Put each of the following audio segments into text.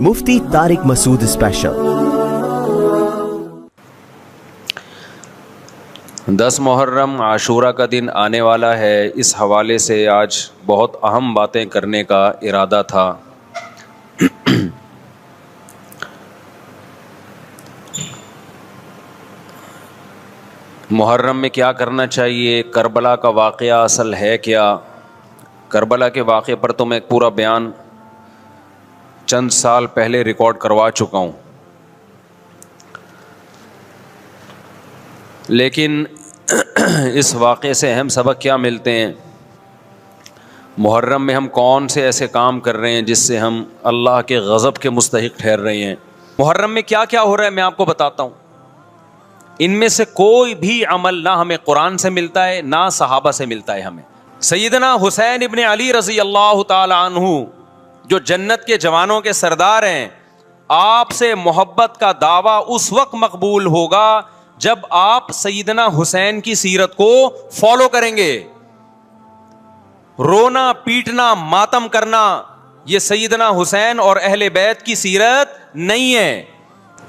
مفتی طارق مسعود special. 10 محرم عاشورہ کا دن آنے والا ہے، اس حوالے سے آج بہت اہم باتیں کرنے کا ارادہ تھا۔ محرم میں کیا کرنا چاہیے، کربلا کا واقعہ اصل ہے کیا؟ کربلا کے واقعے پر تو میں ایک پورا بیان چند سال پہلے ریکارڈ کروا چکا ہوں، لیکن اس واقعے سے اہم سبق کیا ملتے ہیں؟ محرم میں ہم کون سے ایسے کام کر رہے ہیں جس سے ہم اللہ کے غضب کے مستحق ٹھہر رہے ہیں؟ محرم میں کیا کیا ہو رہا ہے میں آپ کو بتاتا ہوں۔ ان میں سے کوئی بھی عمل نہ ہمیں قرآن سے ملتا ہے نہ صحابہ سے ملتا ہے ہمیں۔ سیدنا حسین ابن علی رضی اللہ تعالی عنہ جو جنت کے جوانوں کے سردار ہیں، آپ سے محبت کا دعویٰ اس وقت مقبول ہوگا جب آپ سیدنا حسین کی سیرت کو فالو کریں گے۔ رونا پیٹنا ماتم کرنا یہ سیدنا حسین اور اہل بیت کی سیرت نہیں ہے۔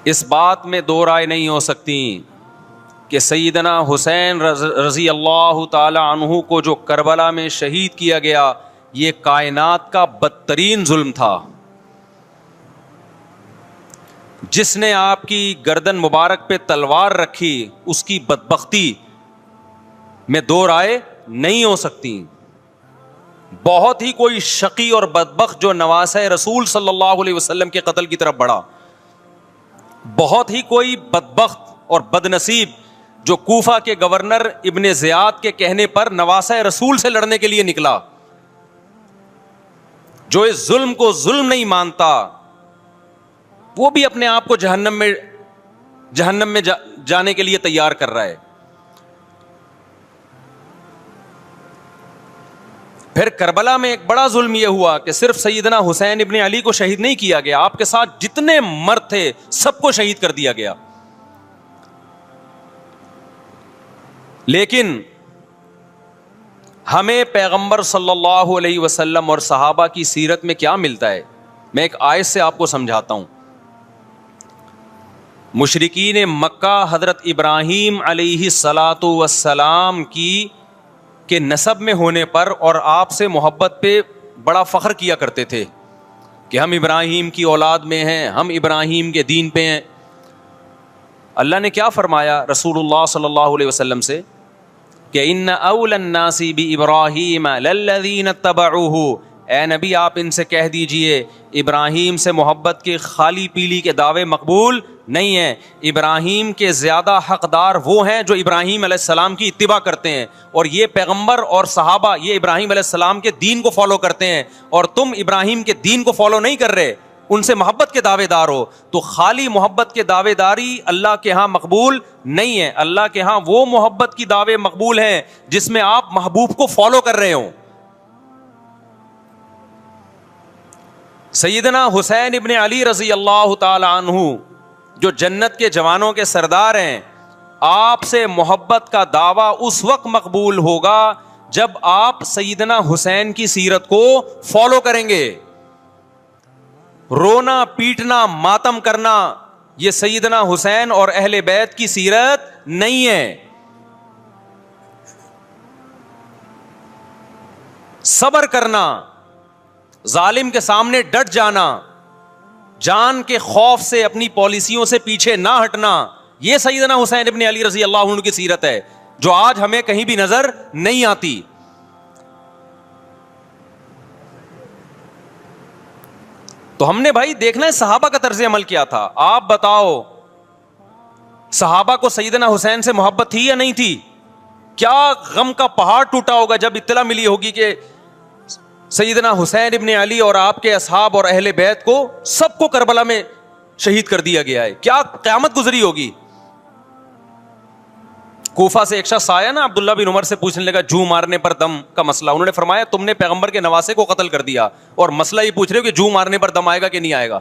اس بات میں دو رائے نہیں ہو سکتی کہ سیدنا حسین رضی اللہ تعالی عنہ کو جو کربلا میں شہید کیا گیا، یہ کائنات کا بدترین ظلم تھا۔ جس نے آپ کی گردن مبارک پہ تلوار رکھی، اس کی بدبختی میں دو رائے نہیں ہو سکتی۔ بہت ہی کوئی شقی اور بدبخت جو نواسہ رسول صلی اللہ علیہ وسلم کے قتل کی طرف بڑھا، بہت ہی کوئی بدبخت اور بدنصیب جو کوفہ کے گورنر ابن زیاد کے کہنے پر نواسہ رسول سے لڑنے کے لیے نکلا، جو اس ظلم کو ظلم نہیں مانتا، وہ بھی اپنے آپ کو جہنم میں جانے کے لیے تیار کر رہا ہے۔ پھر کربلا میں ایک بڑا ظلم یہ ہوا کہ صرف سیدنا حسین ابن علی کو شہید نہیں کیا گیا، آپ کے ساتھ جتنے مرد تھے سب کو شہید کر دیا گیا۔ لیکن ہمیں پیغمبر صلی اللہ علیہ وسلم اور صحابہ کی سیرت میں کیا ملتا ہے؟ میں ایک آیت سے آپ کو سمجھاتا ہوں۔ مشرکین مکہ حضرت ابراہیم علیہ الصلاۃ والسلام کے نسب میں ہونے پر اور آپ سے محبت پہ بڑا فخر کیا کرتے تھے کہ ہم ابراہیم کی اولاد میں ہیں، ہم ابراہیم کے دین پہ ہیں۔ اللہ نے کیا فرمایا رسول اللہ صلی اللہ علیہ وسلم سے کہ ان اول الناس بابراہیم للذین اتبعوہ، اے نبی آپ ان سے کہہ دیجئے ابراہیم سے محبت کے خالی پیلی کے دعوے مقبول نہیں ہیں۔ ابراہیم کے زیادہ حقدار وہ ہیں جو ابراہیم علیہ السلام کی اتباع کرتے ہیں، اور یہ پیغمبر اور صحابہ یہ ابراہیم علیہ السلام کے دین کو فالو کرتے ہیں، اور تم ابراہیم کے دین کو فالو نہیں کر رہے، ان سے محبت کے دعوے دار ہو۔ تو خالی محبت کے دعوے داری اللہ کے ہاں مقبول نہیں ہے۔ اللہ کے ہاں وہ محبت کی دعوے مقبول ہیں جس میں آپ محبوب کو فالو کر رہے ہوں۔ سیدنا حسین ابن علی رضی اللہ تعالی عنہ جو جنت کے جوانوں کے سردار ہیں، آپ سے محبت کا دعویٰ اس وقت مقبول ہوگا جب آپ سیدنا حسین کی سیرت کو فالو کریں گے۔ رونا پیٹنا ماتم کرنا یہ سیدنا حسین اور اہل بیت کی سیرت نہیں ہے۔ صبر کرنا، ظالم کے سامنے ڈٹ جانا، جان کے خوف سے اپنی پالیسیوں سے پیچھے نہ ہٹنا، یہ سیدنا حسین ابن علی رضی اللہ عنہ کی سیرت ہے جو آج ہمیں کہیں بھی نظر نہیں آتی۔ تو ہم نے بھائی دیکھنا ہے صحابہ کا طرز عمل کیا تھا۔ آپ بتاؤ صحابہ کو سیدنا حسین سے محبت تھی یا نہیں تھی؟ کیا غم کا پہاڑ ٹوٹا ہوگا جب اطلاع ملی ہوگی کہ سیدنا حسین ابن علی اور آپ کے اصحاب اور اہل بیت کو سب کو کربلا میں شہید کر دیا گیا ہے۔ کیا قیامت گزری ہوگی۔ کوفہ سے ایک شخص آیا نا، عبداللہ بن عمر سے پوچھنے لگا جو مارنے پر دم کا مسئلہ، انہوں نے فرمایا تم نے پیغمبر کے نواسے کو قتل کر دیا اور مسئلہ یہ پوچھ رہے ہو کہ جو مارنے پر دم آئے گا کہ نہیں آئے گا۔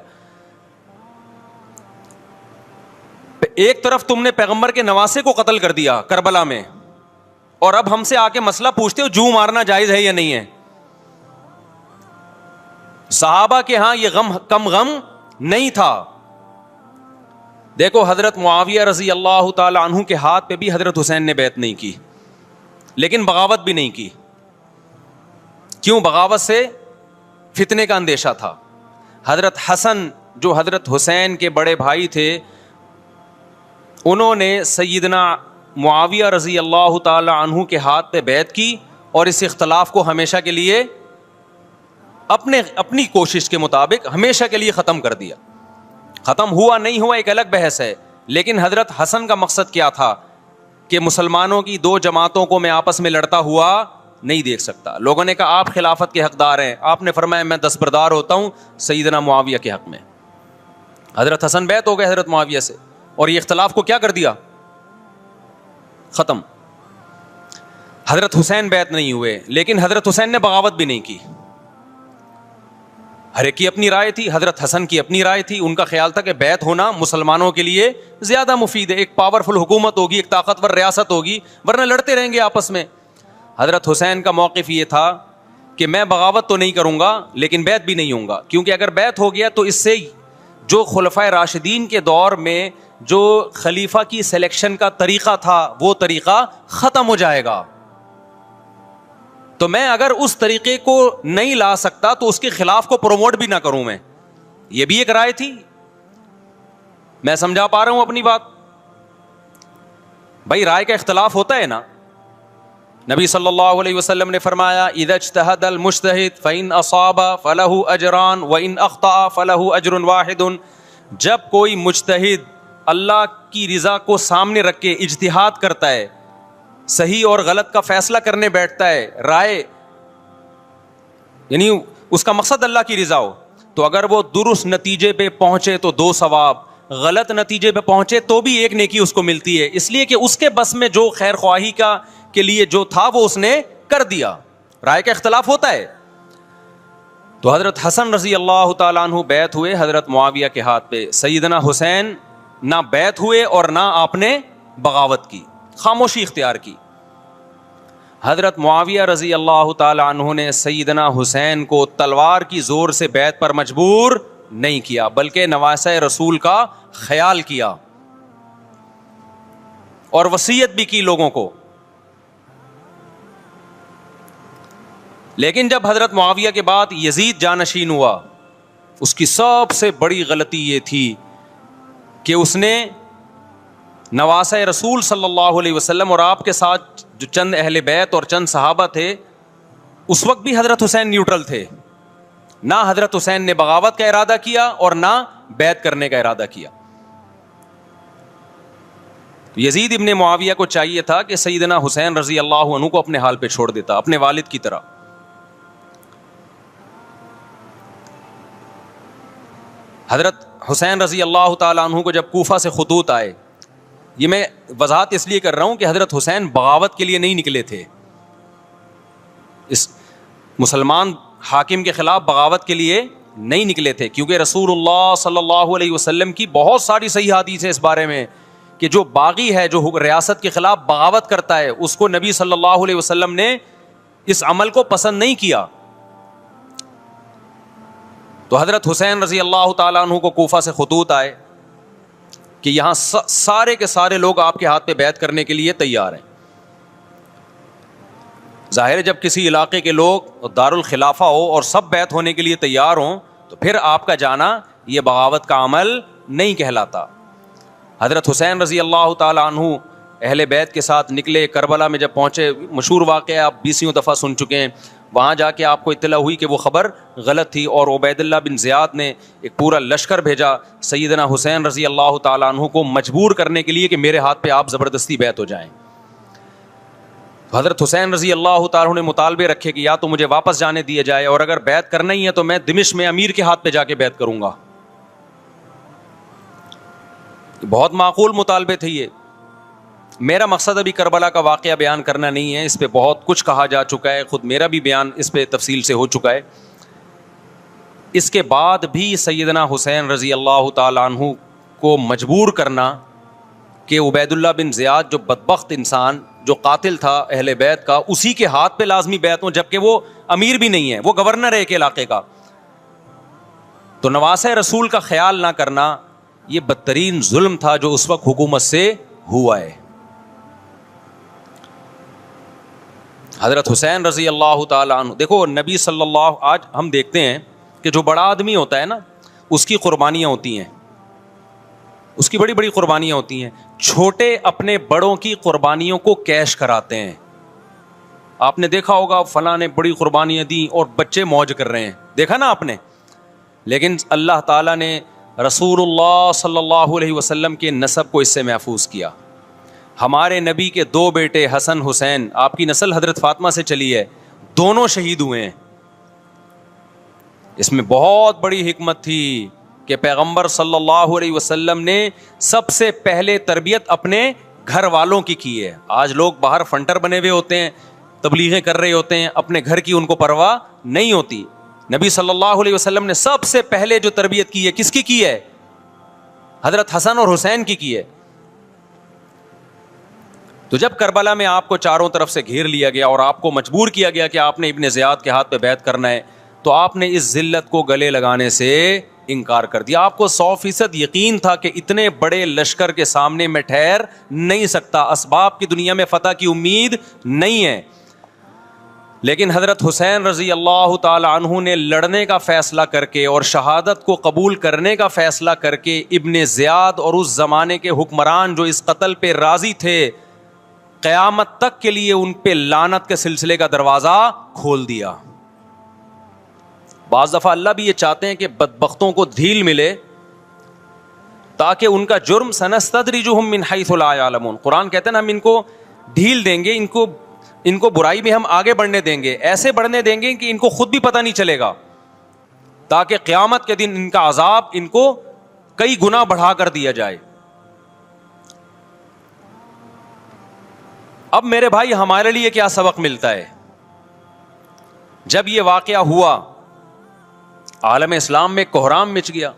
ایک طرف تم نے پیغمبر کے نواسے کو قتل کر دیا کربلا میں، اور اب ہم سے آ کے مسئلہ پوچھتے ہو جو مارنا جائز ہے یا نہیں ہے۔ صحابہ کے ہاں یہ غم کم غم نہیں تھا. دیکھو حضرت معاویہ رضی اللہ تعالی عنہ کے ہاتھ پہ بھی حضرت حسین نے بیعت نہیں کی, لیکن بغاوت بھی نہیں کی. کیوں؟ بغاوت سے فتنے کا اندیشہ تھا. حضرت حسن جو حضرت حسین کے بڑے بھائی تھے, انہوں نے سیدنا معاویہ رضی اللہ تعالی عنہ کے ہاتھ پہ بیعت کی اور اس اختلاف کو ہمیشہ کے لیے اپنی کوشش کے مطابق ہمیشہ کے لیے ختم کر دیا. ختم ہوا نہیں ہوا ایک الگ بحث ہے, لیکن حضرت حسن کا مقصد کیا تھا کہ مسلمانوں کی دو جماعتوں کو میں آپس میں لڑتا ہوا نہیں دیکھ سکتا. لوگوں نے کہا آپ خلافت کے حقدار ہیں, آپ نے فرمایا میں دستبردار ہوتا ہوں سیدنا معاویہ کے حق میں. حضرت حسن بیعت ہو گئے حضرت معاویہ سے, اور یہ اختلاف کو کیا کر دیا؟ ختم. حضرت حسین بیعت نہیں ہوئے, لیکن حضرت حسین نے بغاوت بھی نہیں کی. ہر ایک کی اپنی رائے تھی, حضرت حسن کی اپنی رائے تھی. ان کا خیال تھا کہ بیعت ہونا مسلمانوں کے لیے زیادہ مفید ہے, ایک پاورفل حکومت ہوگی, ایک طاقتور ریاست ہوگی, ورنہ لڑتے رہیں گے آپس میں. حضرت حسین کا موقف یہ تھا کہ میں بغاوت تو نہیں کروں گا لیکن بیعت بھی نہیں ہوں گا, کیونکہ اگر بیعت ہو گیا تو اس سے جو خلفائے راشدین کے دور میں جو خلیفہ کی سلیکشن کا طریقہ تھا وہ طریقہ ختم ہو جائے گا. تو میں اگر اس طریقے کو نہیں لا سکتا تو اس کے خلاف کو پروموٹ بھی نہ کروں میں. یہ بھی ایک رائے تھی. میں سمجھا پا رہا ہوں اپنی بات؟ بھائی رائے کا اختلاف ہوتا ہے نا. نبی صلی اللہ علیہ وسلم نے فرمایا اذا اجتہد المجتہد فإن اصاب فلہ اجران وإن اخطأ فلہ اجر واحد. جب کوئی مجتہد اللہ کی رضا کو سامنے رکھ کے اجتہاد کرتا ہے, صحیح اور غلط کا فیصلہ کرنے بیٹھتا ہے, رائے یعنی اس کا مقصد اللہ کی رضا ہو, تو اگر وہ درست نتیجے پہ پہنچے تو 2 ثواب, غلط نتیجے پہ پہنچے تو بھی 1 نیکی اس کو ملتی ہے, اس لیے کہ اس کے بس میں جو خیر خواہی کا کے لیے جو تھا وہ اس نے کر دیا. رائے کا اختلاف ہوتا ہے. تو حضرت حسن رضی اللہ تعالیٰ عنہ بیعت ہوئے حضرت معاویہ کے ہاتھ پہ. سیدنا حسین نہ بیعت ہوئے اور نہ آپ نے بغاوت کی, خاموشی اختیار کی. حضرت معاویہ رضی اللہ تعالی عنہ نے سیدنا حسین کو تلوار کی زور سے بیعت پر مجبور نہیں کیا, بلکہ نواسہ رسول کا خیال کیا اور وصیت بھی کی لوگوں کو. لیکن جب حضرت معاویہ کے بعد یزید جانشین ہوا, اس کی سب سے بڑی غلطی یہ تھی کہ اس نے نواسہ رسول صلی اللہ علیہ وسلم اور آپ کے ساتھ جو چند اہل بیت اور چند صحابہ تھے, اس وقت بھی حضرت حسین نیوٹرل تھے. نہ حضرت حسین نے بغاوت کا ارادہ کیا اور نہ بیعت کرنے کا ارادہ کیا. یزید ابن معاویہ کو چاہیے تھا کہ سیدنا حسین رضی اللہ عنہ کو اپنے حال پہ چھوڑ دیتا, اپنے والد کی طرح. حضرت حسین رضی اللہ تعالیٰ عنہ کو جب کوفہ سے خطوط آئے, یہ میں وضاحت اس لیے کر رہا ہوں کہ حضرت حسین بغاوت کے لیے نہیں نکلے تھے, اس مسلمان حاکم کے خلاف بغاوت کے لیے نہیں نکلے تھے, کیونکہ رسول اللہ صلی اللہ علیہ وسلم کی بہت ساری صحیح حدیث ہے اس بارے میں کہ جو باغی ہے, جو ریاست کے خلاف بغاوت کرتا ہے, اس کو نبی صلی اللہ علیہ وسلم نے اس عمل کو پسند نہیں کیا. تو حضرت حسین رضی اللہ تعالیٰ عنہ کو کوفہ سے خطوط آئے کہ یہاں سارے کے سارے لوگ آپ کے ہاتھ پہ بیعت کرنے کے لیے تیار ہیں. ظاہر ہے جب کسی علاقے کے لوگ دارالخلافہ ہو اور سب بیعت ہونے کے لیے تیار ہوں تو پھر آپ کا جانا یہ بغاوت کا عمل نہیں کہلاتا. حضرت حسین رضی اللہ تعالیٰ عنہ اہل بیت کے ساتھ نکلے. کربلا میں جب پہنچے, مشہور واقعہ آپ 20 دفعہ سن چکے ہیں, وہاں جا کے آپ کو اطلاع ہوئی کہ وہ خبر غلط تھی اور عبید اللہ بن زیاد نے ایک پورا لشکر بھیجا سیدنا حسین رضی اللہ تعالیٰ عنہ کو مجبور کرنے کے لیے کہ میرے ہاتھ پہ آپ زبردستی بیعت ہو جائیں. حضرت حسین رضی اللہ تعالیٰ عنہ نے مطالبے رکھے کہ یا تو مجھے واپس جانے دیا جائے, اور اگر بیعت کرنا ہی ہے تو میں دمشق میں امیر کے ہاتھ پہ جا کے بیعت کروں گا. بہت معقول مطالبے تھے یہ. میرا مقصد ابھی کربلا کا واقعہ بیان کرنا نہیں ہے, اس پہ بہت کچھ کہا جا چکا ہے, خود میرا بھی بیان اس پہ تفصیل سے ہو چکا ہے. اس کے بعد بھی سیدنا حسین رضی اللہ تعالیٰ عنہ کو مجبور کرنا کہ عبید اللہ بن زیاد جو بدبخت انسان جو قاتل تھا اہل بیت کا, اسی کے ہاتھ پہ لازمی بیعت ہوں, جبکہ وہ امیر بھی نہیں ہے, وہ گورنر ہے ایک علاقے کا. تو نواسہ رسول کا خیال نہ کرنا یہ بدترین ظلم تھا جو اس وقت حکومت سے ہوا ہے. حضرت حسین رضی اللہ تعالیٰ عنہ, دیکھو نبی صلی اللہ, آج ہم دیکھتے ہیں کہ جو بڑا آدمی ہوتا ہے نا اس کی قربانیاں ہوتی ہیں, اس کی بڑی بڑی قربانیاں ہوتی ہیں. چھوٹے اپنے بڑوں کی قربانیوں کو کیش کراتے ہیں. آپ نے دیکھا ہوگا فلاں نے بڑی قربانیاں دیں اور بچے موج کر رہے ہیں, دیکھا نا آپ نے. لیکن اللہ تعالیٰ نے رسول اللہ صلی اللہ علیہ وسلم کے نسب کو اس سے محفوظ کیا. ہمارے نبی کے 2 بیٹے حسن حسین, آپ کی نسل حضرت فاطمہ سے چلی ہے, دونوں شہید ہوئے ہیں. اس میں بہت بڑی حکمت تھی کہ پیغمبر صلی اللہ علیہ وسلم نے سب سے پہلے تربیت اپنے گھر والوں کی ہے. آج لوگ باہر فنٹر بنے ہوئے ہوتے ہیں, تبلیغیں کر رہے ہوتے ہیں, اپنے گھر کی ان کو پرواہ نہیں ہوتی. نبی صلی اللہ علیہ وسلم نے سب سے پہلے جو تربیت کی ہے کس کی ہے؟ حضرت حسن اور حسین کی ہے. تو جب کربلا میں آپ کو چاروں طرف سے گھیر لیا گیا اور آپ کو مجبور کیا گیا کہ آپ نے ابن زیاد کے ہاتھ پہ بیعت کرنا ہے, تو آپ نے اس ذلت کو گلے لگانے سے انکار کر دیا. آپ کو 100% یقین تھا کہ اتنے بڑے لشکر کے سامنے میں ٹھہر نہیں سکتا, اسباب کی دنیا میں فتح کی امید نہیں ہے. لیکن حضرت حسین رضی اللہ تعالی عنہ نے لڑنے کا فیصلہ کر کے اور شہادت کو قبول کرنے کا فیصلہ کر کے ابن زیاد اور اس زمانے کے حکمران جو اس قتل پہ راضی تھے, قیامت تک کے لیے ان پہ لعنت کے سلسلے کا دروازہ کھول دیا. بعض دفعہ اللہ بھی یہ چاہتے ہیں کہ بدبختوں کو ڈھیل ملے تاکہ ان کا جرم سنستدرجہم من حیث لا یعلمون. قرآن کہتے ہیں نا ہم ان کو ڈھیل دیں گے, ان کو برائی میں ہم آگے بڑھنے دیں گے, ایسے بڑھنے دیں گے کہ ان کو خود بھی پتہ نہیں چلے گا, تاکہ قیامت کے دن ان کا عذاب ان کو کئی گنا بڑھا کر دیا جائے. اب میرے بھائی ہمارے لیے کیا سبق ملتا ہے؟ جب یہ واقعہ ہوا عالم اسلام میں کوہرام مچ گیا,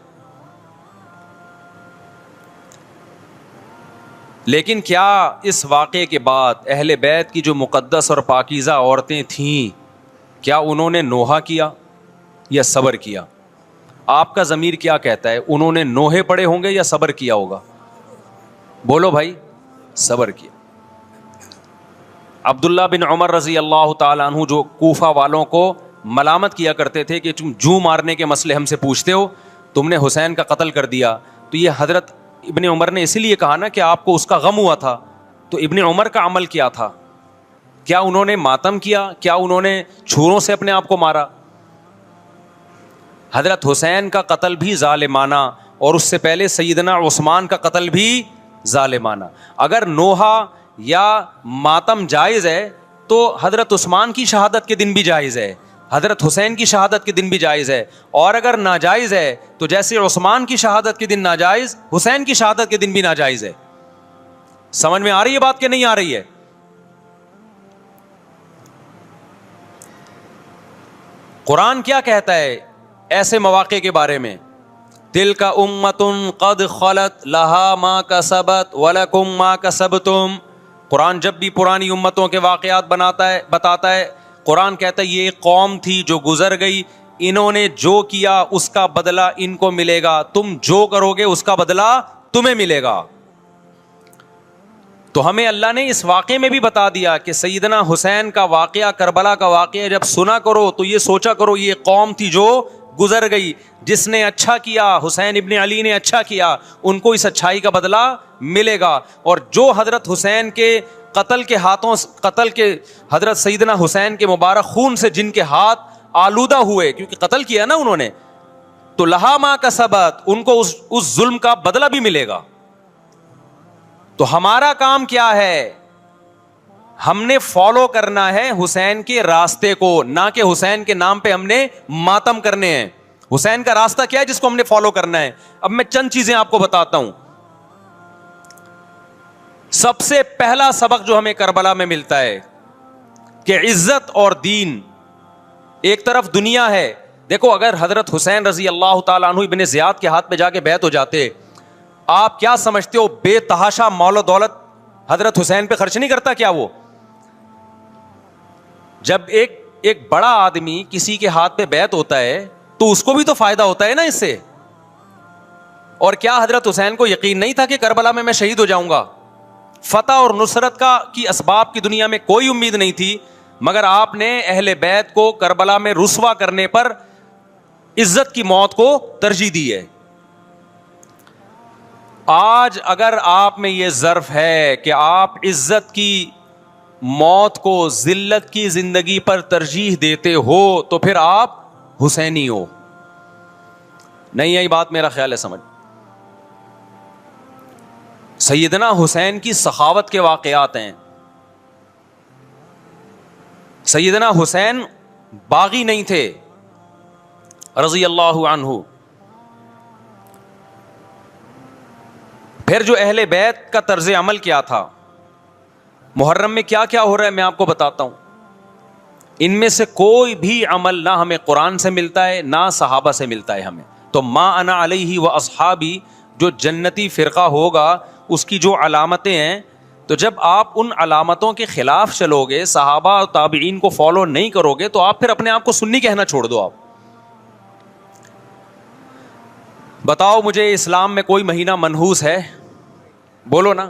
لیکن کیا اس واقعے کے بعد اہل بیت کی جو مقدس اور پاکیزہ عورتیں تھیں, کیا انہوں نے نوحہ کیا یا صبر کیا؟ آپ کا ضمیر کیا کہتا ہے, انہوں نے نوحے پڑے ہوں گے یا صبر کیا ہوگا؟ بولو بھائی, صبر کیا. عبداللہ بن عمر رضی اللہ تعالیٰ عنہ جو کوفہ والوں کو ملامت کیا کرتے تھے کہ تم جو مارنے کے مسئلے ہم سے پوچھتے ہو, تم نے حسین کا قتل کر دیا, تو یہ حضرت ابن عمر نے اسی لیے کہا نا کہ آپ کو اس کا غم ہوا تھا. تو ابن عمر کا عمل کیا تھا؟ کیا انہوں نے ماتم کیا؟ کیا انہوں نے چھروں سے اپنے آپ کو مارا؟ حضرت حسین کا قتل بھی ظالمانہ, اور اس سے پہلے سیدنا عثمان کا قتل بھی ظالمانہ. اگر نوحہ یا ماتم جائز ہے تو حضرت عثمان کی شہادت کے دن بھی جائز ہے, حضرت حسین کی شہادت کے دن بھی جائز ہے. اور اگر ناجائز ہے تو جیسے عثمان کی شہادت کے دن ناجائز, حسین کی شہادت کے دن بھی ناجائز ہے. سمجھ میں آ رہی ہے بات کہ نہیں آ رہی ہے؟ قرآن کیا کہتا ہے ایسے مواقع کے بارے میں؟ تلک امۃ قد خلت لہا ما کسبت ولکم ما کسبتم. قرآن جب بھی پرانی امتوں کے واقعات بتاتا ہے, قرآن کہتا ہے یہ ایک قوم تھی جو گزر گئی, انہوں نے جو کیا اس کا بدلہ ان کو ملے گا, تم جو کرو گے اس کا بدلہ تمہیں ملے گا. تو ہمیں اللہ نے اس واقعے میں بھی بتا دیا کہ سیدنا حسین کا واقعہ, کربلا کا واقعہ جب سنا کرو تو یہ سوچا کرو یہ قوم تھی جو گزر گئی, جس نے اچھا کیا, حسین ابن علی نے اچھا کیا, ان کو اس اچھائی کا بدلہ ملے گا. اور جو حضرت حسین کے قتل کے حضرت سیدنا حسین کے مبارک خون سے جن کے ہاتھ آلودہ ہوئے, کیونکہ قتل کیا نا انہوں نے, تو لہا ما کسبت, ان کو اس ظلم کا بدلہ بھی ملے گا. تو ہمارا کام کیا ہے؟ ہم نے فالو کرنا ہے حسین کے راستے کو, نہ کہ حسین کے نام پہ ہم نے ماتم کرنے ہیں. حسین کا راستہ کیا ہے جس کو ہم نے فالو کرنا ہے؟ اب میں چند چیزیں آپ کو بتاتا ہوں. سب سے پہلا سبق جو ہمیں کربلا میں ملتا ہے کہ عزت اور دین, ایک طرف دنیا ہے. دیکھو اگر حضرت حسین رضی اللہ تعالیٰ عنہ ابن زیاد کے ہاتھ پہ جا کے بیعت ہو جاتے, آپ کیا سمجھتے ہو بے تحاشا مال و دولت حضرت حسین پہ خرچ نہیں کرتا کیا وہ؟ جب ایک بڑا آدمی کسی کے ہاتھ پہ بیعت ہوتا ہے تو اس کو بھی تو فائدہ ہوتا ہے نا اس سے. اور کیا حضرت حسین کو یقین نہیں تھا کہ کربلا میں شہید ہو جاؤں گا؟ فتح اور نصرت کی اسباب کی دنیا میں کوئی امید نہیں تھی, مگر آپ نے اہل بیت کو کربلا میں رسوا کرنے پر عزت کی موت کو ترجیح دی ہے. آج اگر آپ میں یہ ظرف ہے کہ آپ عزت کی موت کو ذلت کی زندگی پر ترجیح دیتے ہو تو پھر آپ حسینی ہو. نہیں یہی بات میرا خیال ہے سمجھ. سیدنا حسین کی سخاوت کے واقعات ہیں. سیدنا حسین باغی نہیں تھے رضی اللہ عنہ. پھر جو اہل بیت کا طرز عمل کیا تھا, محرم میں کیا کیا ہو رہا ہے میں آپ کو بتاتا ہوں. ان میں سے کوئی بھی عمل نہ ہمیں قرآن سے ملتا ہے نہ صحابہ سے ملتا ہے ہمیں. تو ما انا علیہ و اصحابی جو جنتی فرقہ ہوگا اس کی جو علامتیں ہیں, تو جب آپ ان علامتوں کے خلاف چلو گے, صحابہ اور تابعین کو فالو نہیں کرو گے, تو آپ پھر اپنے آپ کو سنی کہنا چھوڑ دو. آپ بتاؤ مجھے اسلام میں کوئی مہینہ منحوس ہے؟ بولو نا,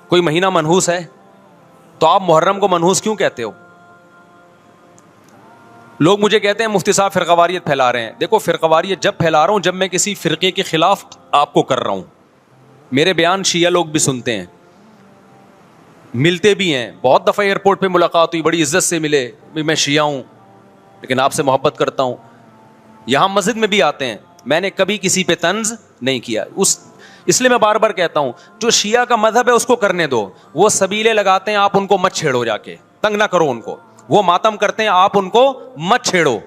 کوئی مہینہ منحوس ہے؟ تو آپ محرم کو منحوس کیوں کہتے ہو؟ لوگ مجھے کہتے ہیں مفتی صاحب فرقہ واریت پھیلا رہے ہیں. دیکھو فرقہ واریت جب پھیلا رہا ہوں جب میں کسی فرقے کے خلاف آپ کو کر رہا ہوں. میرے بیان شیعہ لوگ بھی سنتے ہیں, ملتے بھی ہیں. بہت دفعہ ایئرپورٹ پہ ملاقات ہوئی, بڑی عزت سے ملے, میں شیعہ ہوں لیکن آپ سے محبت کرتا ہوں. یہاں مسجد میں بھی آتے ہیں, میں نے کبھی کسی پہ طنز نہیں کیا. اس لیے میں بار بار کہتا ہوں جو شیعہ کا مذہب ہے اس کو کرنے دو. وہ سبیلے لگاتے ہیں, آپ ان کو مت چھیڑو, جا کے تنگ نہ کرو ان کو. وہ ماتم کرتے ہیں, آپ ان کو مت چھیڑو.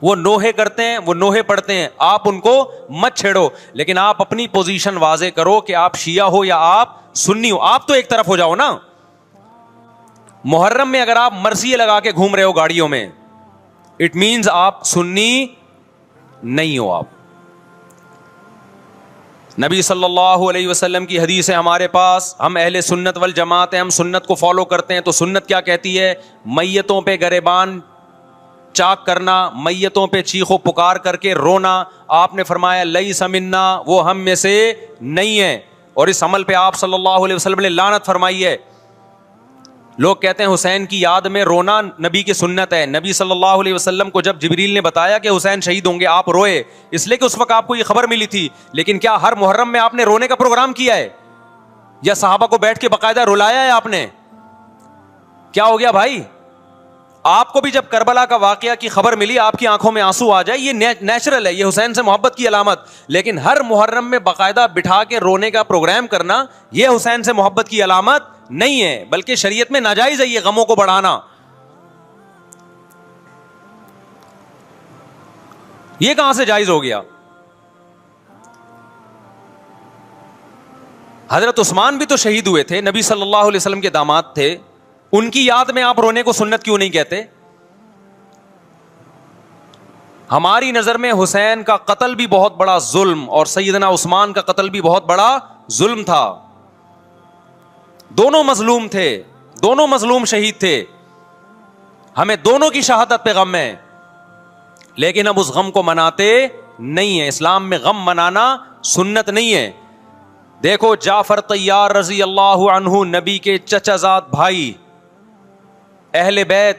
وہ نوحے کرتے ہیں, وہ نوحے پڑھتے ہیں, آپ ان کو مت چھیڑو. لیکن آپ اپنی پوزیشن واضح کرو کہ آپ شیعہ ہو یا آپ سنی ہو. آپ تو ایک طرف ہو جاؤ نا. محرم میں اگر آپ مرثیے لگا کے گھوم رہے ہو گاڑیوں میں, اٹ مینز آپ سنی نہیں ہو. آپ نبی صلی اللہ علیہ وسلم کی حدیث ہے ہمارے پاس, ہم اہل سنت والجماعت ہیں, ہم سنت کو فالو کرتے ہیں. تو سنت کیا کہتی ہے؟ میتوں پہ گریبان چاک کرنا, میتوں پہ چیخ و پکار کر کے رونا. آپ نے فرمایا لیس منا, وہ ہم میں سے نہیں ہے. اور اس عمل پہ آپ صلی اللہ علیہ وسلم نے لعنت فرمائی ہے. لوگ کہتے ہیں حسین کی یاد میں رونا نبی کی سنت ہے. نبی صلی اللہ علیہ وسلم کو جب جبریل نے بتایا کہ حسین شہید ہوں گے, آپ روئے, اس لیے کہ اس وقت آپ کو یہ خبر ملی تھی. لیکن کیا ہر محرم میں آپ نے رونے کا پروگرام کیا ہے یا صحابہ کو بیٹھ کے باقاعدہ رلایا ہے آپ نے؟ کیا ہو گیا بھائی؟ آپ کو بھی جب کربلا کا واقعہ کی خبر ملی آپ کی آنکھوں میں آنسو آ جائے, یہ نیچرل ہے, یہ حسین سے محبت کی علامت. لیکن ہر محرم میں باقاعدہ بٹھا کے رونے کا پروگرام کرنا یہ حسین سے محبت کی علامت نہیں ہے, بلکہ شریعت میں ناجائز ہے یہ غموں کو بڑھانا. یہ کہاں سے جائز ہو گیا؟ حضرت عثمان بھی تو شہید ہوئے تھے, نبی صلی اللہ علیہ وسلم کے داماد تھے. ان کی یاد میں آپ رونے کو سنت کیوں نہیں کہتے؟ ہماری نظر میں حسین کا قتل بھی بہت بڑا ظلم اور سیدنا عثمان کا قتل بھی بہت بڑا ظلم تھا. دونوں مظلوم تھے, دونوں مظلوم شہید تھے. ہمیں دونوں کی شہادت پہ غم ہے, لیکن اب اس غم کو مناتے نہیں ہیں. اسلام میں غم منانا سنت نہیں ہے. دیکھو جعفر طیار رضی اللہ عنہ, نبی کے چچا زاد بھائی, اہل بیت,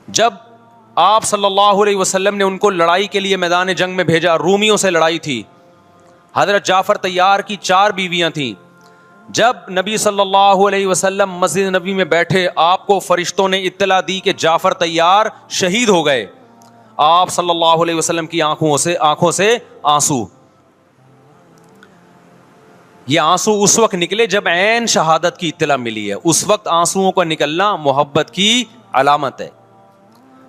جب آپ صلی اللہ علیہ وسلم نے ان کو لڑائی کے لیے میدان جنگ میں بھیجا, رومیوں سے لڑائی تھی. حضرت جعفر طیار کی 4 بیویاں تھیں. جب نبی صلی اللہ علیہ وسلم مسجد نبی میں بیٹھے, آپ کو فرشتوں نے اطلاع دی کہ جعفر طیار شہید ہو گئے. آپ صلی اللہ علیہ وسلم کی آنکھوں سے آنسو. یہ آنسو اس وقت نکلے جب عین شہادت کی اطلاع ملی ہے. اس وقت آنسوؤں کا نکلنا محبت کی علامت ہے.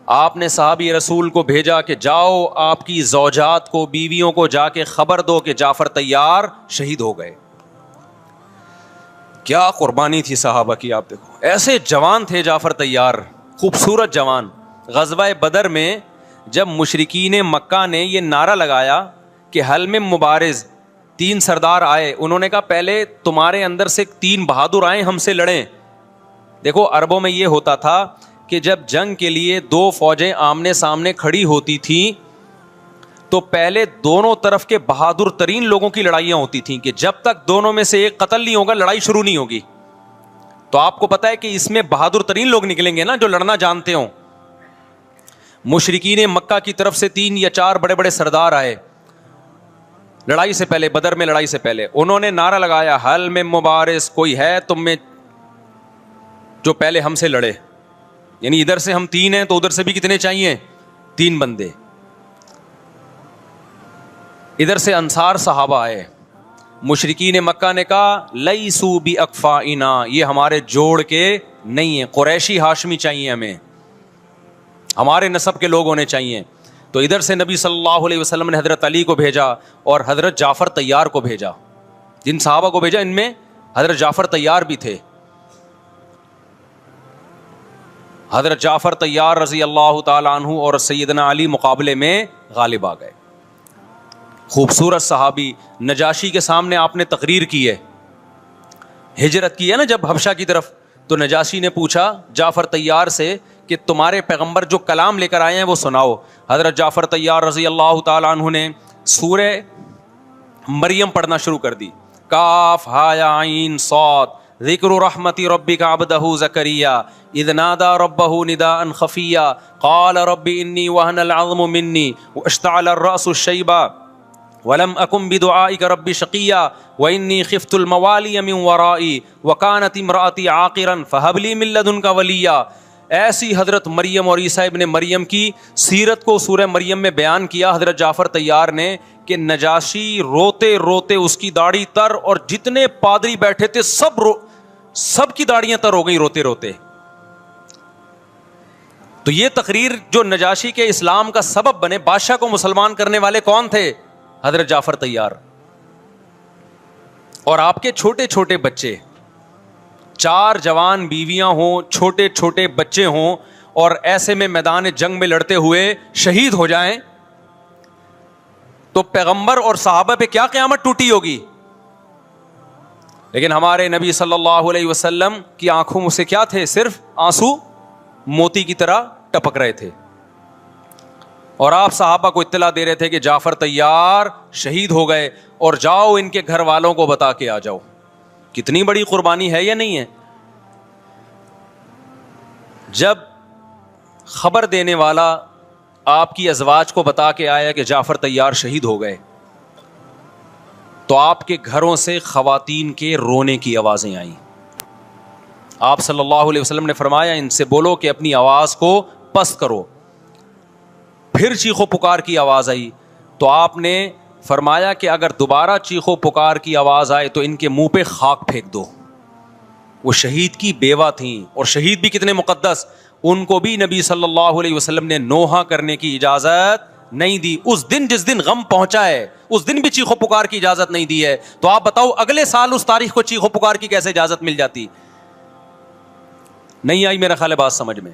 آپ نے صحابی رسول کو بھیجا کہ جاؤ آپ کی زوجات کو, بیویوں کو جا کے خبر دو کہ جعفر طیار شہید ہو گئے. کیا قربانی تھی صحابہ کی, آپ دیکھو. ایسے جوان تھے جعفر طیار, خوبصورت جوان. غزوہ بدر میں جب مشرکین مکہ نے یہ نعرہ لگایا کہ حل میں مبارز, 3 سردار آئے, انہوں نے کہا پہلے تمہارے اندر سے 3 بہادر آئیں ہم سے لڑیں. دیکھو عربوں میں یہ ہوتا تھا کہ کہ جب جنگ کے لیے دو فوجیں آمنے سامنے کھڑی ہوتی تھیں تو پہلے دونوں طرف کے بہادر ترین لوگوں کی لڑائیاں ہوتی تھیں کہ جب تک دونوں میں سے ایک قتل نہیں ہوگا لڑائی شروع نہیں ہوگی. تو آپ کو پتا ہے کہ اس میں بہادر ترین لوگ نکلیں گے نا جو لڑنا جانتے ہوں. مشرکین مکہ کی طرف سے 3 یا 4 بڑے بڑے سردار آئے لڑائی سے پہلے, بدر میں لڑائی سے پہلے. انہوں نے نعرہ لگایا, حل میں مبارز, کوئی ہے تم میں جو پہلے ہم سے لڑے. یعنی ادھر سے ہم 3 ہیں تو ادھر سے بھی کتنے چاہیے, 3 بندے. ادھر سے انصار صحابہ آئے. مشرکین مکہ نے کہا لیسو بی اکفائنا, یہ ہمارے جوڑ کے نہیں ہیں, قریشی ہاشمی چاہیے ہمیں, ہمارے نسب کے لوگ ہونے چاہیے. تو ادھر سے نبی صلی اللہ علیہ وسلم نے حضرت علی کو بھیجا اور حضرت جعفر طیار کو بھیجا. جن صحابہ کو بھیجا ان میں حضرت جعفر طیار بھی تھے. حضرت جعفر طیار رضی اللہ تعالی عنہ اور سیدنا علی مقابلے میں غالب آ گئے. خوبصورت صحابی. نجاشی کے سامنے آپ نے تقریر کی ہے, ہجرت کی ہے نا جب حبشہ کی طرف, تو نجاشی نے پوچھا جعفر طیار سے کہ تمہارے پیغمبر جو کلام لے کر آئے ہیں وہ سناؤ. حضرت جعفر طیار رضی اللہ تعالی عنہ نے سورہ مریم پڑھنا شروع کر دی. کاف ہا یا عین صاد, ذکر رحمت ربک عبدہ زکریا اذ نادى ربه نداء خفیا قال رب انی وهن العظم منی واشتعل الرأس شیبا ولم اکن بدعائک رب شقیا وانی خفت الموالی من ورائي وکانت امرأتی عاقرا فہب لی من لدنک ولیا. ایسی حضرت مریم اور عیسیٰ ابن مریم کی سیرت کو سورہ مریم میں بیان کیا حضرت جعفر طیار نے کہ نجاشی روتے روتے, اس کی داڑھی تر, اور جتنے پادری بیٹھے تھے سب کی داڑیاں تر ہو گئی روتے روتے. تو یہ تقریر جو نجاشی کے اسلام کا سبب بنے, بادشاہ کو مسلمان کرنے والے کون تھے, حضرت جعفر طیار. اور آپ کے چھوٹے چھوٹے بچے, 4 جوان بیویاں ہوں, چھوٹے چھوٹے بچے ہوں, اور ایسے میں میدان جنگ میں لڑتے ہوئے شہید ہو جائیں تو پیغمبر اور صحابہ پہ کیا قیامت ٹوٹی ہوگی. لیکن ہمارے نبی صلی اللہ علیہ وسلم کی آنکھوں میں سے کیا تھے, صرف آنسو موتی کی طرح ٹپک رہے تھے. اور آپ صحابہ کو اطلاع دے رہے تھے کہ جعفر طیار شہید ہو گئے اور جاؤ ان کے گھر والوں کو بتا کے آ جاؤ. کتنی بڑی قربانی ہے یا نہیں ہے. جب خبر دینے والا آپ کی ازواج کو بتا کے آیا کہ جعفر طیار شہید ہو گئے تو آپ کے گھروں سے خواتین کے رونے کی آوازیں آئیں. آپ صلی اللہ علیہ وسلم نے فرمایا ان سے بولو کہ اپنی آواز کو پست کرو. پھر چیخو پکار کی آواز آئی تو آپ نے فرمایا کہ اگر دوبارہ چیخو پکار کی آواز آئے تو ان کے منہ پہ خاک پھینک دو. وہ شہید کی بیوہ تھیں, اور شہید بھی کتنے مقدس, ان کو بھی نبی صلی اللہ علیہ وسلم نے نوحہ کرنے کی اجازت نہیں دی. اس دن جس دن غم پہنچا ہے اس دن بھی چیخو پکار کی اجازت نہیں دی ہے. تو آپ بتاؤ اگلے سال اس تاریخ کو چیخو پکار کی کیسے اجازت مل جاتی. نہیں آئی میرا خیال ہے بات سمجھ میں.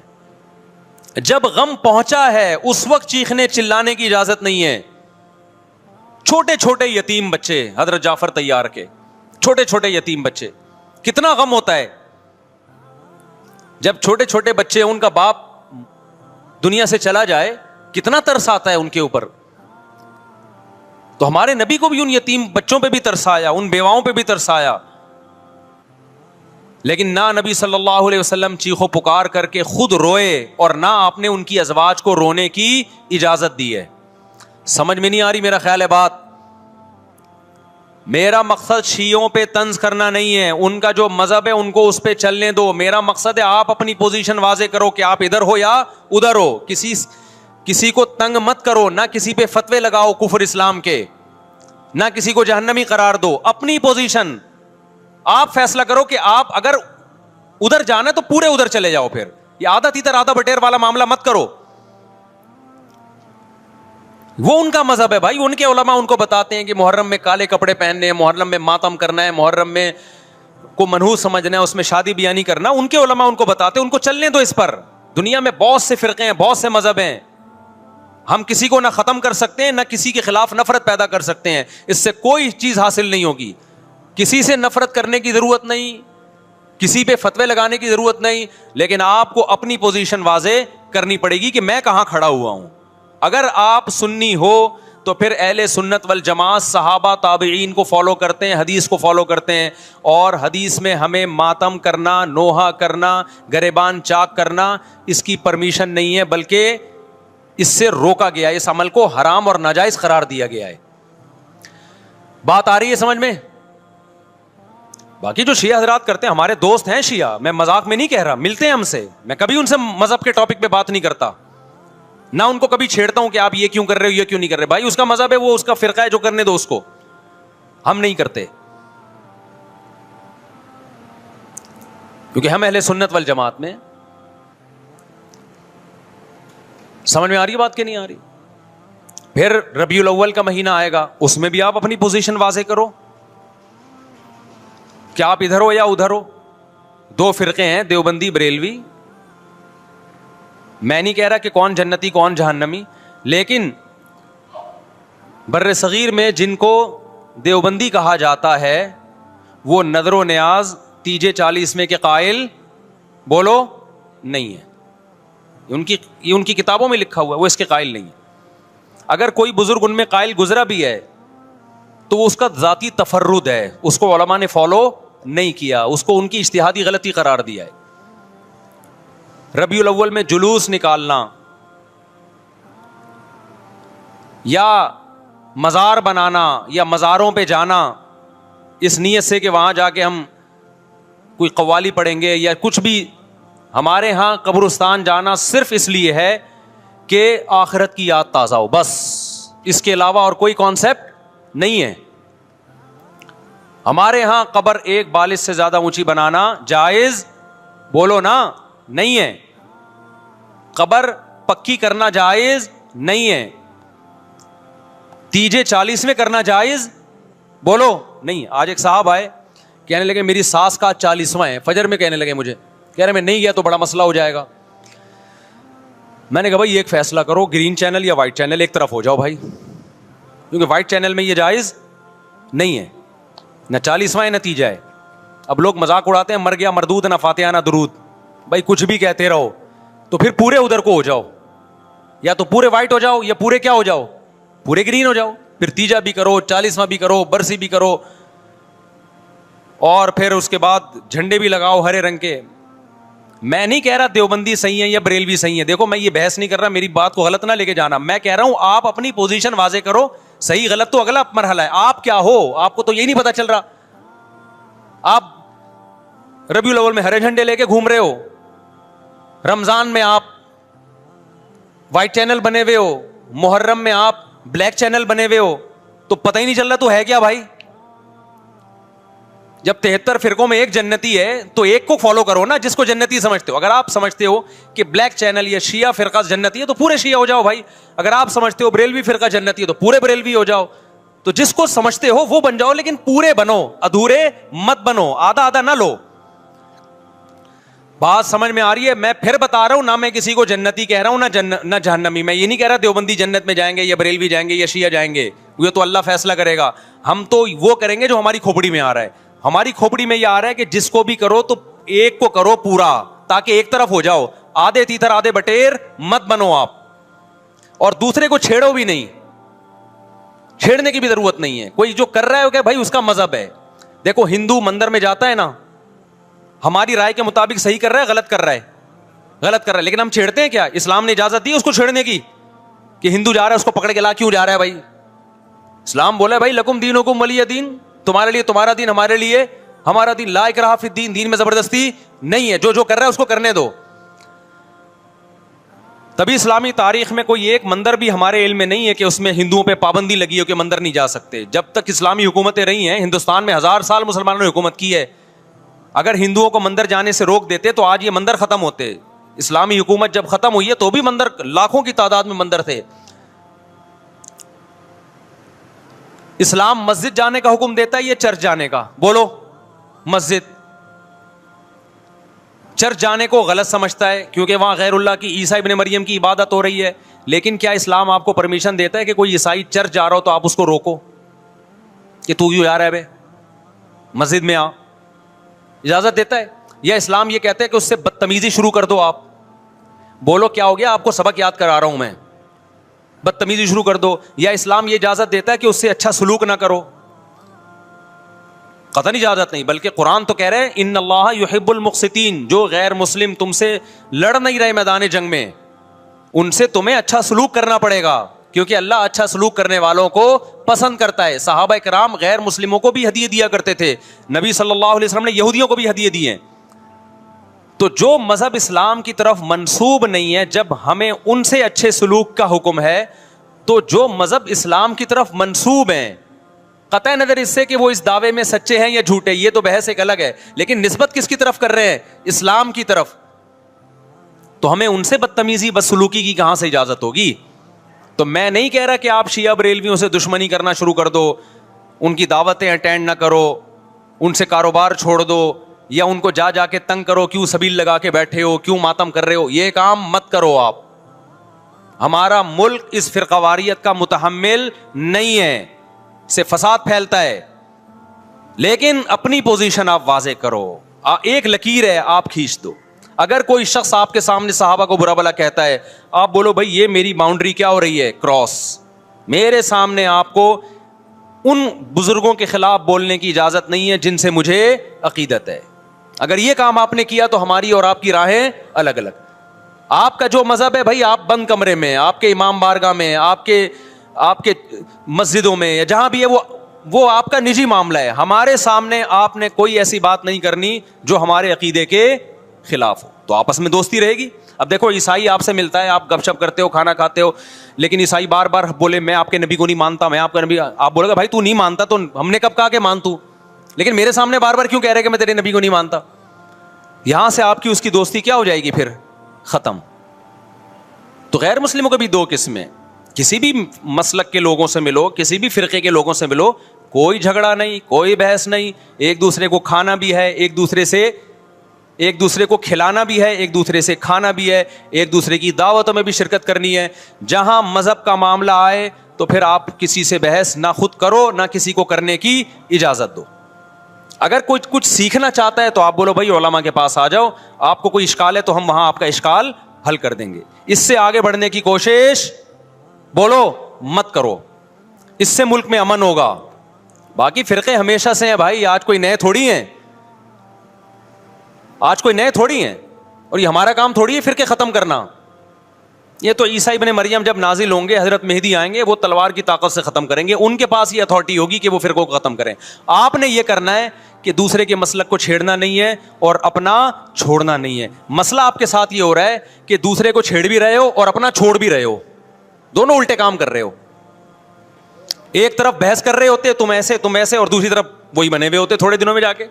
جب غم پہنچا ہے اس وقت چیخنے چلانے کی اجازت نہیں ہے. چھوٹے چھوٹے یتیم بچے, حضرت جعفر طیار کے چھوٹے چھوٹے یتیم بچے, کتنا غم ہوتا ہے جب چھوٹے چھوٹے بچے, ان کا باپ دنیا سے چلا جائے, کتنا ترس آتا ہے ان کے اوپر. تو ہمارے نبی کو بھی ان یتیم بچوں پہ بھی ترس آیا, ان بیواؤں پہ بھی ترس آیا. لیکن نہ نبی صلی اللہ علیہ وسلم چیخو پکار کر کے خود روئے اور نہ آپ نے ان کی ازواج کو رونے کی اجازت دی ہے. سمجھ میں نہیں آ رہی میرا خیال ہے بات. میرا مقصد شیعوں پہ طنز کرنا نہیں ہے, ان کا جو مذہب ہے ان کو اس پہ چلنے دو. میرا مقصد ہے آپ اپنی پوزیشن واضح کرو کہ آپ ادھر ہو یا ادھر ہو. کسی کو تنگ مت کرو, نہ کسی پہ فتوے لگاؤ کفر اسلام کے, نہ کسی کو جہنمی قرار دو. اپنی پوزیشن آپ فیصلہ کرو کہ آپ اگر ادھر جانا ہے تو پورے ادھر چلے جاؤ. پھر یہ آدھا تیتر آدھا بٹیر والا معاملہ مت کرو. وہ ان کا مذہب ہے بھائی, ان کے علماء ان کو بتاتے ہیں کہ محرم میں کالے کپڑے پہننے ہیں, محرم میں ماتم کرنا ہے, محرم میں کو منحوس سمجھنا ہے, اس میں شادی بیانی کرنا. ان کے علماء ان کو بتاتے ہیں, ان کو چلنے دو اس پر. دنیا میں بہت سے فرقے ہیں, بہت سے مذہب ہیں, ہم کسی کو نہ ختم کر سکتے ہیں نہ کسی کے خلاف نفرت پیدا کر سکتے ہیں. اس سے کوئی چیز حاصل نہیں ہوگی. کسی سے نفرت کرنے کی ضرورت نہیں, کسی پہ فتوے لگانے کی ضرورت نہیں, لیکن آپ کو اپنی پوزیشن واضح کرنی پڑے گی کہ میں کہاں کھڑا ہوا ہوں. اگر آپ سنی ہو تو پھر اہل سنت والجماعت صحابہ تابعین کو فالو کرتے ہیں, حدیث کو فالو کرتے ہیں, اور حدیث میں ہمیں ماتم کرنا, نوحہ کرنا, گریبان چاک کرنا اس کی پرمیشن نہیں ہے, بلکہ اس سے روکا گیا ہے, اس عمل کو حرام اور ناجائز قرار دیا گیا ہے. بات آ رہی ہے سمجھ میں؟ باقی جو شیعہ حضرات کرتے ہیں, ہمارے دوست ہیں شیعہ, میں مذاق میں نہیں کہہ رہا, ملتے ہیں ہم سے, میں کبھی ان سے مذہب کے ٹاپک پہ بات نہیں کرتا, نہ ان کو کبھی چھیڑتا ہوں کہ آپ یہ کیوں کر رہے ہو, یہ کیوں نہیں کر رہے. بھائی اس کا مذہب ہے, وہ اس کا فرقہ ہے, جو کرنے دو اس کو, ہم نہیں کرتے, کیونکہ ہم اہل سنت والجماعت میں. سمجھ میں آ رہی ہے بات کہ نہیں آ رہی؟ پھر ربیع الاول کا مہینہ آئے گا, اس میں بھی آپ اپنی پوزیشن واضح کرو کہ آپ ادھر ہو یا ادھر ہو. دو فرقے ہیں, دیوبندی بریلوی. میں نہیں کہہ رہا کہ کون جنتی کون جہنمی, لیکن بر صغیر میں جن کو دیوبندی کہا جاتا ہے وہ نظر و نیاز تیجے 40 میں کے قائل بولو نہیں ہے. یہ ان کی کتابوں میں لکھا ہوا ہے, وہ اس کے قائل نہیں ہے. اگر کوئی بزرگ ان میں قائل گزرا بھی ہے تو وہ اس کا ذاتی تفرد ہے, اس کو علماء نے فالو نہیں کیا, اس کو ان کی اجتہادی غلطی قرار دیا ہے. ربیع الاول میں جلوس نکالنا یا مزار بنانا یا مزاروں پہ جانا اس نیت سے کہ وہاں جا کے ہم کوئی قوالی پڑھیں گے یا کچھ بھی, ہمارے ہاں قبرستان جانا صرف اس لیے ہے کہ آخرت کی یاد تازہ ہو, بس. اس کے علاوہ اور کوئی کانسیپٹ نہیں ہے. ہمارے ہاں قبر ایک بالش سے زیادہ اونچی بنانا جائز بولو نا نہیں ہے. قبر پکی کرنا جائز نہیں ہے. تیجے 40 میں کرنا جائز بولو نہیں. آج ایک صاحب آئے, کہنے لگے میری ساس کا 40واں ہے, فجر میں کہنے لگے مجھے, کہہ رہے میں نہیں گیا تو بڑا مسئلہ ہو جائے گا. میں نے کہا بھائی ایک فیصلہ کرو, گرین چینل یا وائٹ چینل, ایک طرف ہو جاؤ بھائی, کیونکہ وائٹ چینل میں یہ جائز نہیں ہے, نہ 40واں ہے نہ تیجا ہے. اب لوگ مذاق اڑاتے ہیں مر گیا مردود نہ فاتحہ نہ درود. بھائی کچھ بھی کہتے رہو, تو پھر پورے ادھر کو ہو جاؤ, یا تو پورے وائٹ ہو جاؤ یا پورے کیا ہو جاؤ, پورے گرین ہو جاؤ. پھر تیجا بھی کرو, 40واں بھی کرو, برسی بھی کرو, اور پھر اس کے بعد جھنڈے بھی لگاؤ ہرے رنگ کے. میں نہیں کہہ رہا دیوبندی صحیح ہے یا بریلوی صحیح ہے, دیکھو میں یہ بحث نہیں کر رہا, میری بات کو غلط نہ لے کے جانا. میں کہہ رہا ہوں آپ اپنی پوزیشن واضح کرو, صحیح غلط تو اگلا مرحلہ ہے. آپ کیا ہو, آپ کو تو یہی نہیں پتا چل رہا. آپ ربیع الاول میں ہرے جھنڈے لے کے گھوم رہے ہو, رمضان میں آپ وائٹ چینل بنے ہوئے ہو, محرم میں آپ بلیک چینل بنے ہوئے ہو, تو پتہ ہی نہیں چل رہا تو ہے کیا بھائی. جب 73 فرقوں میں ایک جنتی ہے تو ایک کو فالو کرو نا, جس کو جنتی سمجھتے ہو. اگر آپ سمجھتے ہو کہ بلیک چینل یا شیعہ فرقہ جنتی ہے تو پورے شیعہ ہو جاؤ بھائی. اگر آپ سمجھتے ہو بریلوی فرقہ جنتی ہے تو پورے بریلوی ہو جاؤ. تو جس کو سمجھتے ہو وہ بن جاؤ, لیکن پورے بنو, ادھورے مت بنو, آدھا آدھا نہ لو. بات سمجھ میں آ رہی ہے؟ میں پھر بتا رہا ہوں, نہ میں کسی کو جنتی کہہ رہا ہوں نہ جہنمی. میں یہ نہیں کہہ رہا دیوبندی جنت میں جائیں گے یا بریلوی جائیں گے یا شیعہ جائیں گے, یہ تو اللہ فیصلہ کرے گا. ہم تو وہ کریں گے جو ہماری کھوپڑی میں آ رہا ہے. ہماری کھوپڑی میں یہ آ رہا ہے کہ جس کو بھی کرو تو ایک کو کرو پورا, تاکہ ایک طرف ہو جاؤ. آدھے تیتر آدھے بٹیر مت بنو آپ, اور دوسرے کو چھیڑو بھی نہیں, چھیڑنے کی بھی ضرورت نہیں ہے. کوئی جو کر رہا ہے کہ بھائی اس کا مذہب ہے. دیکھو ہندو مندر میں جاتا ہے نا, ہماری رائے کے مطابق صحیح کر رہا ہے غلط کر رہا ہے, غلط کر رہا ہے, لیکن ہم چھیڑتے ہیں کیا؟ اسلام نے اجازت دی اس کو چھیڑنے کی کہ ہندو جا رہا ہے اس کو پکڑ کے لا کیوں جا رہا ہے بھائی؟ اسلام بولا ہے بھائی لکم دینکم ولی دین, تمہارے لیے تمہارا دین, ہمارے لیے ہمارا دین. لا اکراہ فی الدین, دین میں زبردستی نہیں ہے, جو کر رہا ہے اس کو کرنے دو. تبھی اسلامی تاریخ میں کوئی ایک مندر بھی ہمارے علم میں نہیں ہے کہ اس میں ہندوؤں پہ پابندی لگی ہو کہ مندر نہیں جا سکتے. جب تک اسلامی حکومتیں رہی ہیں, ہندوستان میں 1000 سال مسلمانوں نے حکومت کی ہے. اگر ہندوؤں کو مندر جانے سے روک دیتے تو آج یہ مندر ختم ہوتے. اسلامی حکومت جب ختم ہوئی ہے تو بھی مندر لاکھوں کی تعداد میں مندر تھے. اسلام مسجد جانے کا حکم دیتا ہے یا چرچ جانے کا؟ بولو. مسجد. چرچ جانے کو غلط سمجھتا ہے کیونکہ وہاں غیر اللہ کی, عیسیٰ ابن مریم کی عبادت ہو رہی ہے. لیکن کیا اسلام آپ کو پرمیشن دیتا ہے کہ کوئی عیسائی چرچ جا رہا ہو تو آپ اس کو روکو کہ تو کیوں جا رہا ہے بے, مسجد میں آ؟ اجازت دیتا ہے؟ یا اسلام یہ کہتا ہے کہ اس سے بدتمیزی شروع کر دو. آپ بولو کیا ہو گیا, آپ کو سبق یاد کرا رہا ہوں میں, بدتمیزی شروع کر دو. یا اسلام یہ اجازت دیتا ہے کہ اس سے اچھا سلوک نہ کرو, قطعاً اجازت نہیں, بلکہ قرآن تو کہہ رہے ہیں ان اللہ یحب المقسطین, جو غیر مسلم تم سے لڑ نہیں رہے میدان جنگ میں, ان سے تمہیں اچھا سلوک کرنا پڑے گا, کیونکہ اللہ اچھا سلوک کرنے والوں کو پسند کرتا ہے. صحابہ کرام غیر مسلموں کو بھی ہدیے دیا کرتے تھے, نبی صلی اللہ علیہ وسلم نے یہودیوں کو بھی ہدیے دیے. تو جو مذہب اسلام کی طرف منسوب نہیں ہے, جب ہمیں ان سے اچھے سلوک کا حکم ہے, تو جو مذہب اسلام کی طرف منسوب ہیں, قطع نظر اس سے کہ وہ اس دعوے میں سچے ہیں یا جھوٹے, یہ تو بحث ایک الگ ہے, لیکن نسبت کس کی طرف کر رہے ہیں؟ اسلام کی طرف. تو ہمیں ان سے بدتمیزی بدسلوکی کی کہاں سے اجازت ہوگی؟ تو میں نہیں کہہ رہا کہ آپ شیعہ بریلویوں سے دشمنی کرنا شروع کر دو, ان کی دعوتیں اٹینڈ نہ کرو, ان سے کاروبار چھوڑ دو, یا ان کو جا کے تنگ کرو, کیوں سبیل لگا کے بیٹھے ہو, کیوں ماتم کر رہے ہو, یہ کام مت کرو آپ. ہمارا ملک اس فرقہ واریت کا متحمل نہیں ہے, سے فساد پھیلتا ہے. لیکن اپنی پوزیشن آپ واضح کرو, ایک لکیر ہے آپ کھینچ دو. اگر کوئی شخص آپ کے سامنے صحابہ کو برا بلا کہتا ہے, آپ بولو بھائی یہ میری باؤنڈری کیا ہو رہی ہے, کراس. میرے سامنے آپ کو ان بزرگوں کے خلاف بولنے کی اجازت نہیں ہے جن سے مجھے عقیدت ہے. اگر یہ کام آپ نے کیا تو ہماری اور آپ کی راہیں الگ الگ. آپ کا جو مذہب ہے بھائی, آپ بند کمرے میں, آپ کے امام بارگاہ میں, آپ کے مسجدوں میں, یا جہاں بھی ہے وہ آپ کا نجی معاملہ ہے. ہمارے سامنے آپ نے کوئی ایسی بات نہیں کرنی جو ہمارے عقیدے کے خلاف ہو, تو آپس میں دوستی رہے گی. اب دیکھو عیسائی آپ سے ملتا ہے, آپ گپ شپ کرتے ہو, کھانا کھاتے ہو, لیکن عیسائی بار بار بولے میں آپ کے نبی کو نہیں مانتا, میں آپ کا نبی, آپ بولے گا بھائی تو نہیں مانتا تو ہم نے کب کہا کہ مان تو, لیکن میرے سامنے بار بار کیوں کہہ رہے کہ میں تیرے نبی کو نہیں مانتا؟ یہاں سے آپ کی اس کی دوستی کیا ہو جائے گی, پھر ختم. تو غیر مسلموں کو بھی دو قسمیں, کسی بھی مسلک کے لوگوں سے ملو, کسی بھی فرقے کے لوگوں سے ملو, کوئی جھگڑا نہیں, کوئی بحث نہیں, ایک دوسرے کو کھانا بھی ہے, ایک دوسرے کو کھلانا بھی ہے, ایک دوسرے سے کھانا بھی ہے, ایک دوسرے کی دعوتوں میں بھی شرکت کرنی ہے. جہاں مذہب کا معاملہ آئے تو پھر آپ کسی سے بحث نہ خود کرو نہ کسی کو کرنے کی اجازت دو. اگر کوئی کچھ سیکھنا چاہتا ہے تو آپ بولو بھائی علماء کے پاس آ جاؤ, آپ کو کوئی اشکال ہے تو ہم وہاں آپ کا اشکال حل کر دیں گے. اس سے آگے بڑھنے کی کوشش بولو مت کرو, اس سے ملک میں امن ہوگا. باقی فرقے ہمیشہ سے ہیں بھائی, آج کوئی نئے تھوڑی ہیں, اور یہ ہمارا کام تھوڑی ہے فرقے ختم کرنا. یہ تو عیسیٰ ابن مریم جب نازل ہوں گے, حضرت مہدی آئیں گے, وہ تلوار کی طاقت سے ختم کریں گے, ان کے پاس یہ اتھارٹی ہوگی کہ وہ فرقوں کو ختم کریں. آپ نے یہ کرنا ہے کہ دوسرے کے مسلک کو چھیڑنا نہیں ہے اور اپنا چھوڑنا نہیں ہے. مسئلہ آپ کے ساتھ یہ ہو رہا ہے کہ دوسرے کو چھیڑ بھی رہے ہو اور اپنا چھوڑ بھی رہے ہو, دونوں الٹے کام کر رہے ہو. ایک طرف بحث کر رہے ہوتے تم ایسے, اور دوسری طرف وہی بنے ہوئے ہوتے تھوڑے دنوں میں جا کے.